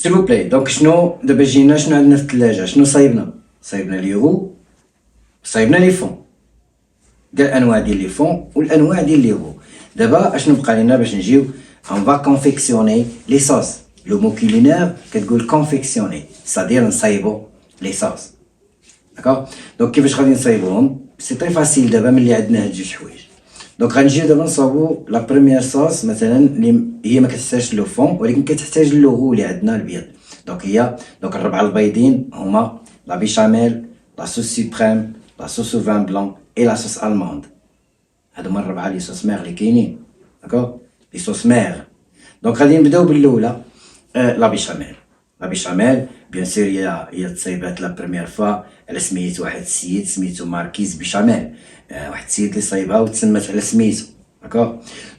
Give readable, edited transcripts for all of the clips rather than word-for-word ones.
سيل بلاي. دونك شنو دابا جينا شنو عندنا في الثلاجه؟ شنو صايبنا ليغو، صايبنا لي فون، كاع الانواع ديال لي فون والانواع ديال ليغو. دابا اشنو بقى لينا باش نجيو اون فا كونفيكسيوني لي صوص. لو مو كولينير كتقول كونفيكسيوني، صادير نصايبو لي صوص. داكوغ. دونك كيفاش غادي نصايبوهم؟ سي تري فاسيل دابا ملي عندنا هاد جوج حوايج. دونك غنجيو دابا نصاوبو لا بروميير صوص مثلا اللي هي ما كتحتاجش لو فون ولكن كتحتاج اللوغو اللي عندنا البيض. دونك هي دونك الربعه البيضين هما لا بيشاميل، لا صوص سوبريم، لا صوص فان بلون اي لا صوص الموند. هادو هما الربعه لي صوص ميغ اللي كاينين. داكوغ، لي صوص ميغ. دونك غادي نبداو بالاولى، لا بيشاميل. لا بيشاميل بيان سور هي تصايبات لا بروميير فوا على سميت واحد السيد سميتو ماركيز بيشاميل، واحد السيد اللي صايبها وتسمات على سميتو. داكوغ.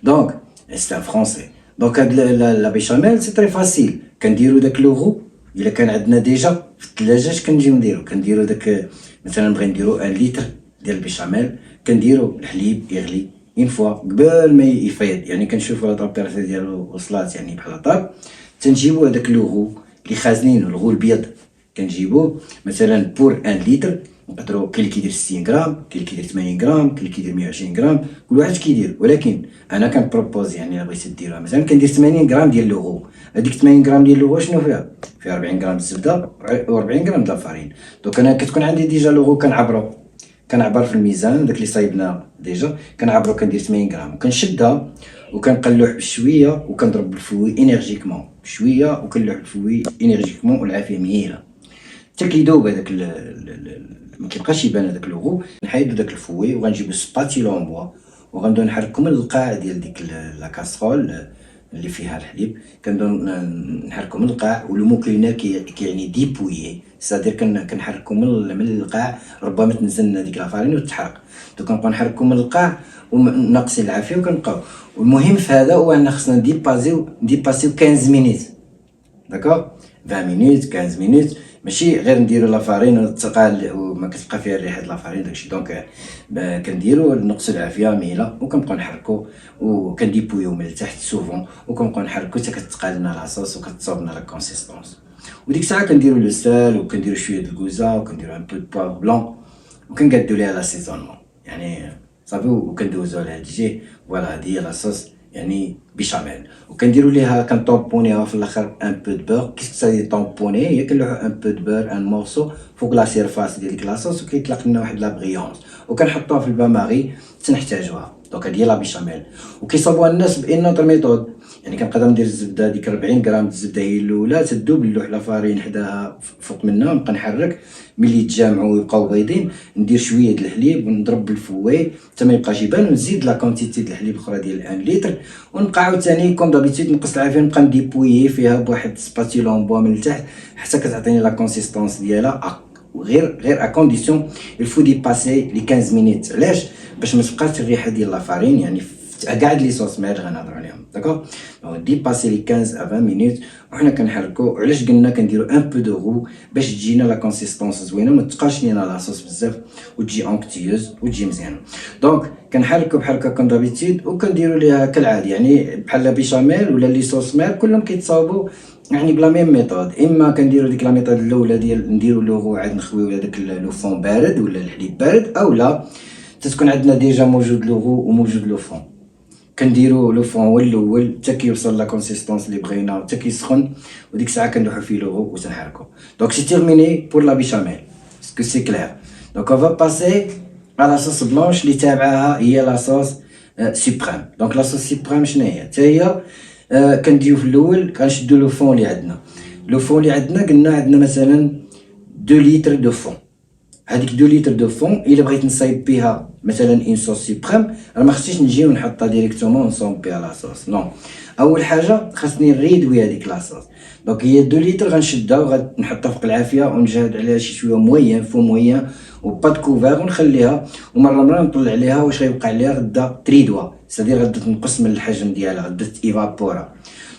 دونك سي ان فرونسي. دونك هاد لا بيشاميل سي تري فاسيل. كنديرو داك لوغو الا كان عندنا ديجا في الثلاجه. كنجيو كنديرو داك مثلا بغي نديرو 1 لتر ديال البيشاميل، كنديرو الحليب يغلي اون فوا قبل ما يفيض، يعني كنشوفو لا طابيراتور ديالو وصلات يعني بحال طاب، تنجيبو هداك لوغو اللي خازنينو الغو البيض. كنجيبوه مثلا بور 1 لتر نقدروا كاين اللي كيدير 60 غرام، كاين اللي كيدير 80 غرام، كاين اللي كيدير 120 غرام، كل واحد كيدير. ولكن انا كنبروبوزي يعني الا بغيتي ديروها مثلا كندير 80 غرام ديال لوغو. هذيك 80 غرام ديال لوغو شنو فيها؟ فيها 40 غرام الزبده و40 غرام د لافارين. دونك انا كتكون عندي ديجا لوغو كنعبر في الميزان داك اللي صايبنا ديجا، كنعبرو كندير 80 غرام وكنشدها وكنقلوح بشويه وكنضرب بالفوي انرجيكمون بشويه وكنلوح بالفوي انرجيكمون والعافيه مهيله حتى كيدوب هذاك ما كيبقاش يبان هذاك لوغو. نحيدو داك الفوي وغنجيبو سباتيلا اون بوا وغنبداو نحركو من القاع ديال ديك لا كاسرول اللي فيها الحليب. كنبداو نحركو من القاع ولو مو كلينير كيعني ديبويي، سادير كنحركو من القاع ربما تنزل ديك لافارين وتحرق. دونك كنبقاو نحركو من القاع وناقصين العافيه وكنبقاو. والمهم في هذا هو ان خصنا ديباسيو 15 مينيت. داكوغ، 20 مينوت 15 مينوت، ماشي غير نديرو لافارين وتقال وما كتبقى فيها ريحه لافارين داكشي. دونك كنديرو نقصو العافيه ميله وكنبقاو نحركو وكنديبويو من التحت سوفون وكنبقاو نحركو حتى كتقال لنا لاصوص وكتصوب لنا لا كونسيستونس. وديك الساعه كنديرو لو سال وكنديرو شويه د الكوزا وكنديرو ان بو دو بوافر بلون وكنقادو ليها لاسيزونمون يعني صافي وكندوزو على هاد الجي. فوالا هادي هي لاصوص يعني بيشاميل. وكنديرو ليها كنطومبونيها في الاخر ان بو دو بور. كيف تسالي طومبوني هي كنلوحو ان بو دو بور ان مورسو فوق لا سيرفاس ديال ديك لاصوص وكيطلق لنا واحد لا بغيونس وكنحطوها في البان ماغي تنحتاجوها. دونك هادي هي لا بيشاميل. وكيصاوبوها الناس بان اوتر ميثود، يعني كنقدر ندير الزبده ديك 40 غرام الزبده هي الاولى تدوب نلوح لافارين حداها فوق منها ونبقى نحرك ملي يتجامعوا ويبقاو بيضين. ندير شويه د الحليب ونضرب بالفوي حتى ما يبقاش يبان ونزيد لا كونتيتي د الحليب الاخرى ديال 1 لتر ونبقى عاوتاني كوم دابيتود نقص العافيه نبقى نديبويي فيها بواحد سباتيلا اون بوا من التحت حتى كتعطيني لا كونسيستونس ديالها. غير ا كونديسيون الفو ديباسي لي 15 مينيت. علاش؟ باش ما تبقاش الريحه ديال لافارين يعني كاع لي صوص ميغ غنهضروا عليهم. داكوغ. ديباسي لي 15 ا 20 مينوت وحنا كنحركو. علاش قلنا كنديرو ان بو دو غو؟ باش تجينا لا كونسيستونس زوينه ما تبقاش لينا لاصوص بزاف وتجي اونكتيوز وتجي مزيانه. دونك كنحركو بحال هكا كون دابيتود وكنديرو ليها كالعاده يعني بحال لا بيشاميل ولا لي صوص ميغ كلهم كيتصاوبوا يعني بلا ميم ميثود. اما كنديرو ديك لا ميثود الاولى ديال نديرو لوغو عاد نخويو هذاك لو فون بارد ولا الحليب بارد، او لا تتكون عندنا ديجا موجود لوغو وموجود لو فون. كنديرو لو فون هو الاول حتى كيوصل لا كونسيستونس اللي بغينا حتى كيسخن وديك الساعه كندوحو فيه لوغو وتنحركو. دونك سي تيرميني بور لا بيشاميل. اسكو سي كلير؟ دونك اون فا باسي على لا صوص بلونش اللي تابعها هي لا صوص سوبريم. دونك لا صوص سوبريم شنو هي؟ حتى هي كنديو في الاول كنشدو لو فون اللي عندنا. لو فون اللي عندنا قلنا عندنا مثلا 2 لتر دو فون. هذيك 2 لتر دو فون الا بغيت نصايب بها مثلا ان صوص سوبريم راه ما خصنيش نجي ونحطها ديريكتومون ونصوب بها لاصوص. نو، اول حاجه خاصني نريدوي هذيك لاصوص. دونك هي 2 لتر غنشدها وغنحطها فوق العافيه ونجهد عليها شي شويه موين فو موين وبا د كوفير ونخليها ومره مره نطلع عليها واش غيبقى عليها غدا تريدوا سادير غدا تنقص من الحجم ديالها غدا ايفابورا.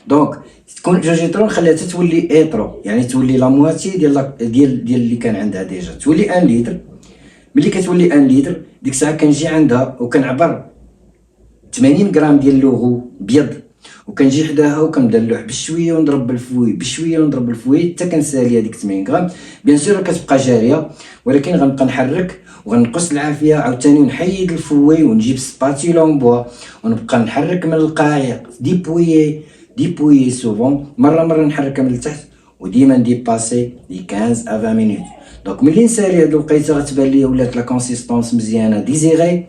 دونك تكون جوج لتر نخليها حتى تولي ايترو يعني تولي لا مواتي ديال اللي كان عندها ديجا تولي 1 لتر. ملي كتولي 1 لتر ديك الساعه كنجي عندها وكنعبر 80 غرام ديال لوغو بيض وكنجي حداها وكندلوح بشويه ونضرب بالفوي بشويه ونضرب بالفوي حتى كنسالي هذيك 80 غرام. بيان سور كتبقى جاريه، ولكن غنبقى نحرك وغنقص العافيه عاوتاني، ونحيد الفوي ونجيب سباتيلا اون بوا ونبقى نحرك من القاع، ديبويي سوفون، مره نحركها من التحت، وديما نديباسي لي 15 ا 20 مينوت. دونك ملي نسالي هاد الوقيته غتبان لي ولات لا كونسيستونس مزيانه ديزيغي،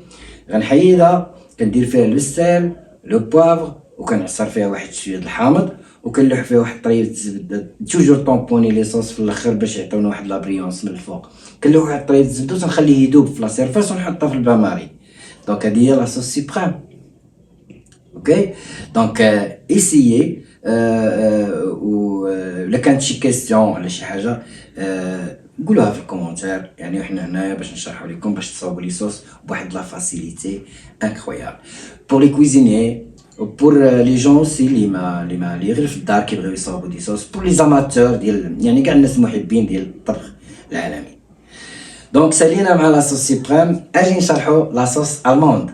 غنحيدها كندير فيها البسال لو بوافغ وكنعصر فيها واحد شويه د الحامض وكنلوح فيها واحد طريفه الزبده، توجور طومبوني لي صوص في الاخر باش يعطيونا واحد لابريونس من الفوق. كنلوح واحد طريفه الزبده وتنخليه يذوب في لا سيرفاس ونحطها في الباماري. دونك هادي هي لا صوص سيبريم. اوكي دونك ايسيي و الا كانت شي كيستيون ولا شي حاجه قولوها في الكومونتير، يعني وحنا هنايا باش نشرحوا لكم باش تصاوبوا لي صوص بواحد لا فاسيليتي انكرويابل. بور لي كويزينيي وبور لي جون اوسي اللي غير في الدار كيبغيو يصاوبوا دي صوص، بور لي زاماتور ديال يعني كاع الناس المحبين ديال الطبخ العالمي. دونك سالينا مع لا صوص سيبريم، اجي نشرحوا لا صوص الموند.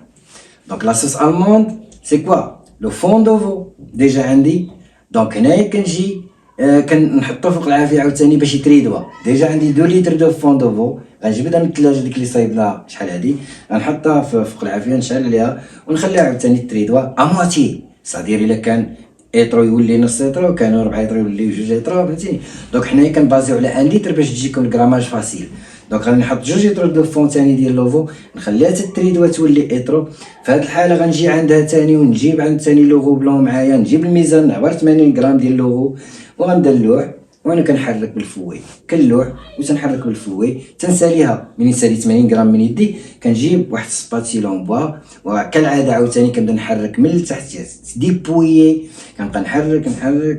دونك لا صوص الموند سي كوا لو فون دوفو ديجا عندي. دونك هنايا كنجي كنحطو فوق العافيه عاوتاني باش يتريدوا. ديجا عندي 2 لتر دو فون دوفو، غنجبدها من الثلاجه ديك اللي صايبناها شحال هادي، غنحطها فوق العافيه نشعل عليها ونخليها عاوتاني تريدوا امواتي، صادير الا كان ايطرو يولي نص ايطرو، كانوا 4 ايطرو يوليو 2 ايطرو، فهمتيني. دونك حنايا كنبازيو على 1 لتر باش تجيكم الكراماج فاسيل. دونك غادي نحط 2 لتر دو فون تاني ديال لوفو، نخليها تتريدوا تولي ايطرو. في هاد الحاله غنجي عندها تاني ونجيب عند تاني لوغو بلون معايا، نجيب الميزان عباره 80 غرام ديال لوغو وغندلوح وانا كنحرك بالفوي، كنلوح وتنحرك بالفوي تنساليها. من نسالي 80 غرام من يدي كنجيب واحد سباتيلا اون بوا وكالعاده عاوتاني كنبدا نحرك من التحت ديبويي، كنبقى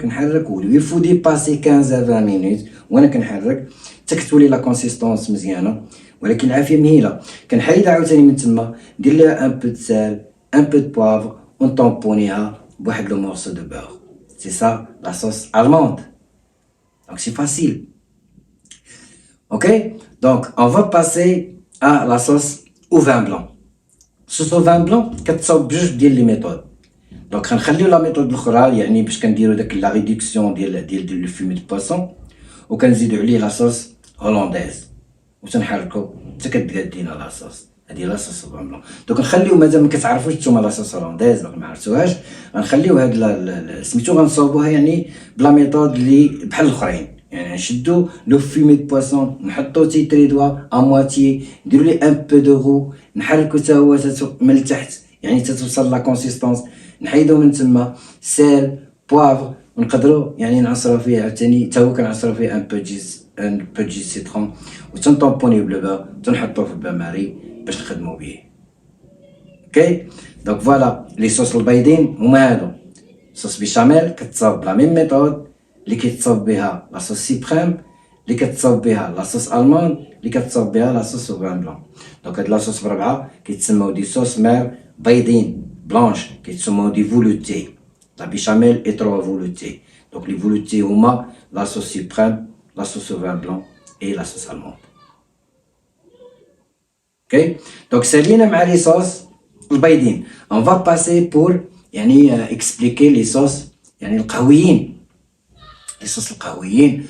نحرك ولو يفو ديباسي 15 ا 20 مينوت وانا كنحرك حتى كتولي لا كونسيستونس مزيانه، ولكن العافيه مهيله. كنحيدها عاوتاني من تما، ندير لها ان بو دو سال ان بو دو بوافغ ونطومبونيها بواحد لو مورسو دو بور. سي سا لا صوص الموند. Donc c'est facile. Ok, donc on va passer à la sauce au vin blanc. Sauce au vin blanc كتصاوب بجوج ديال لي ميثود. دونك غنخليو لا ميثود الاخرى يعني باش كنديرو داك لا ريدكسيون ديال لو فيمي دو بواسون، وكنزيدو عليه لا صوص هولنديز وتنحركو حتى كتقادينا لا صوص. هادي لا صوص او فان بلون. دونك نخليو مادام ما كتعرفوش نتوما لا صوص هولنديز باقي ما عرفتوهاش، غنخليو هاد سميتو غنصاوبوها يعني بلا ميثود اللي بحال الاخرين. يعني نشدو لو فيمي دو بواسون نحطو تيتريدوا ا مواتيي، نديرو ليه ان بو دو غو، نحركو حتى هو من التحت يعني تتوصل لا كونسيستونس، نحيدو من تما سال بوافغ ونقدروا يعني نعصروا فيه عاوتاني حتى هو كنعصروا فيه ان بو جي سيترون وتنطومبونيو بلو تنحطوه في الباماري باش نخدمو بيه. اوكي دونك فوالا لي صوص البيضين هما هادو. صوص بيشاميل كتصاوب بلا ميم ميثود اللي كيتصاوب بها لا صوص سيبريم، اللي كتصاوب بها لا صوص الموند، اللي كتصاوب بها لا صوص او فان بلون. دونك هاد لا صوص بربعه كيتسموا دي صوص مير بيضين بلانش، كيتسموا دي فولوتي. لا بيشاميل اي 3 فولوتي. دونك لي فولوتي هما لا صوص سيبريم، لا صوص او فان بلون اي لا صوص الموند. اوكي دونك سالينا مع لي صوص البيضين. اون فا باسي بور يعني اكسبليكي لي صوص يعني القهويين. لي صوص القهويين